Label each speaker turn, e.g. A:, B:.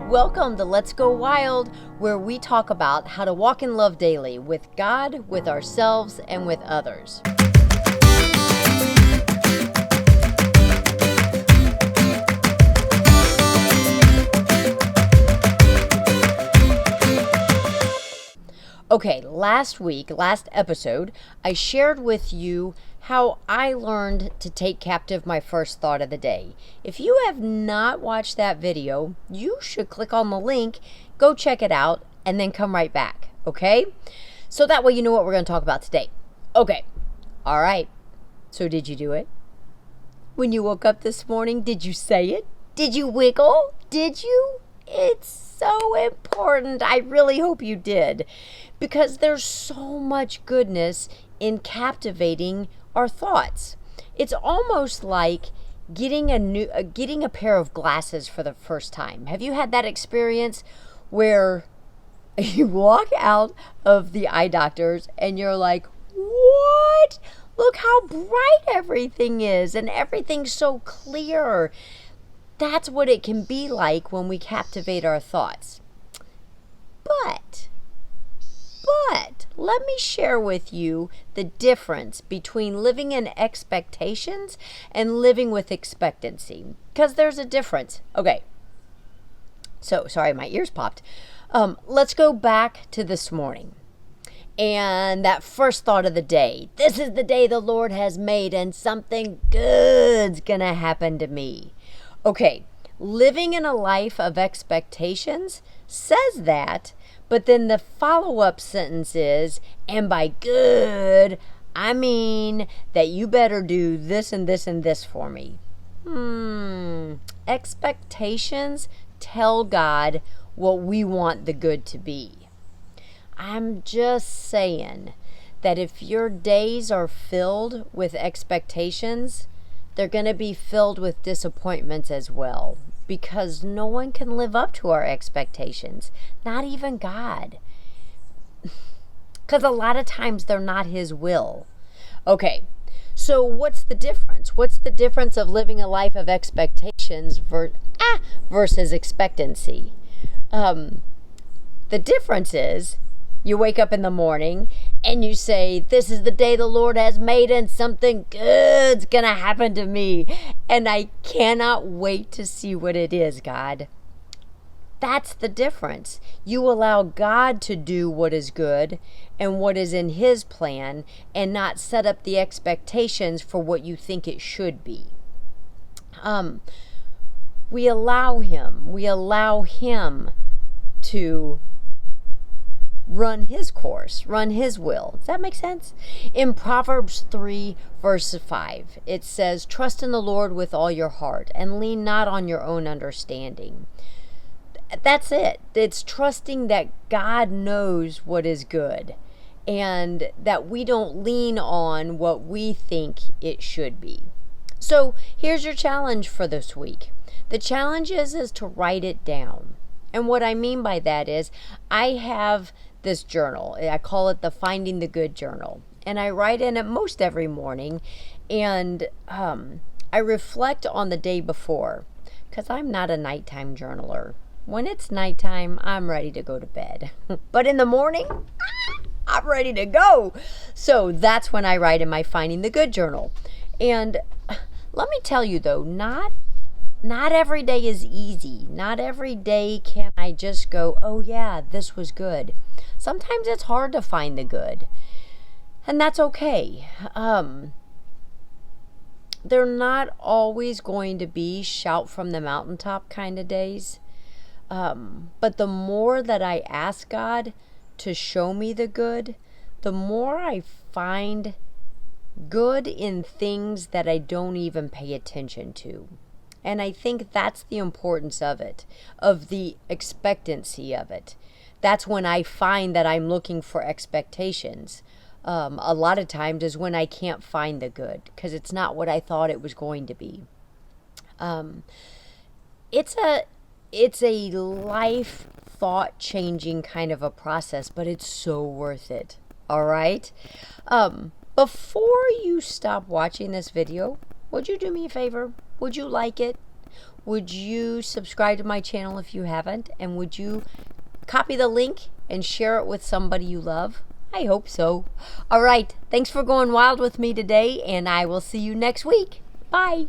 A: Welcome to Let's Go Wild, where we talk about how to walk in love daily with God, with ourselves, and with others. Okay, last episode, I shared with you how I learned to take captive my first thought of the day. If you have not watched that video, you should click on the link, go check it out, and then come right back, okay? So that way you know what we're going to talk about today. Okay, all right. So did you do it? When you woke up this morning, did you say it? Did you wiggle? Did you? It's so important. I really hope you did, because there's so much goodness in captivating our thoughts. It's almost like getting a pair of glasses for the first time. Have you had that experience where you walk out of the eye doctor's and you're like, what? Look how bright everything is, and everything's so clear. That's what it can be like when we captivate our thoughts. But let me share with you the difference between living in expectations and living with expectancy, because there's a difference. Okay, so sorry, my ears popped. Let's go back to this morning and that first thought of the day. This is the day the Lord has made, and something good's gonna happen to me. Okay, living in a life of expectations says that, but then the follow-up sentence is, and by good, I mean that you better do this and this and this for me. Expectations tell God what we want the good to be. I'm just saying that if your days are filled with expectations, they're going to be filled with disappointments as well, because no one can live up to our expectations, not even God. Because a lot of times they're not His will. Okay, so what's the difference? What's the difference of living a life of expectations versus expectancy? The difference is, you wake up in the morning and you say, this is the day the Lord has made, and something good's gonna happen to me, and I cannot wait to see what it is, God. That's the difference. You allow God to do what is good and what is in His plan, and not set up the expectations for what you think it should be. We allow Him to run His course, run His will. Does that make sense? In Proverbs 3, verse 5, it says, trust in the Lord with all your heart and lean not on your own understanding. That's it. It's trusting that God knows what is good, and that we don't lean on what we think it should be. So here's your challenge for this week. The challenge is to write it down. And what I mean by that is, I have this journal. I call it the Finding the Good journal. And I write in it most every morning. And I reflect on the day before, because I'm not a nighttime journaler. When it's nighttime, I'm ready to go to bed. But in the morning, I'm ready to go. So that's when I write in my Finding the Good journal. And let me tell you though, not every day is easy. Not every day can I just go, oh yeah, this was good. Sometimes it's hard to find the good. And that's okay. They're not always going to be shout from the mountaintop kind of days. But the more that I ask God to show me the good, the more I find good in things that I don't even pay attention to. And I think that's the importance of it, of the expectancy of it. That's when I find that I'm looking for expectations. A lot of times is when I can't find the good, because it's not what I thought it was going to be. It's a life thought changing kind of a process, but it's so worth it. All right. Before you stop watching this video, would you do me a favor? Would you like it? would you subscribe to my channel if you haven't? And would you copy the link and share it with somebody you love? I hope so. All right. Thanks for going wild with me today, and I will see you next week. Bye.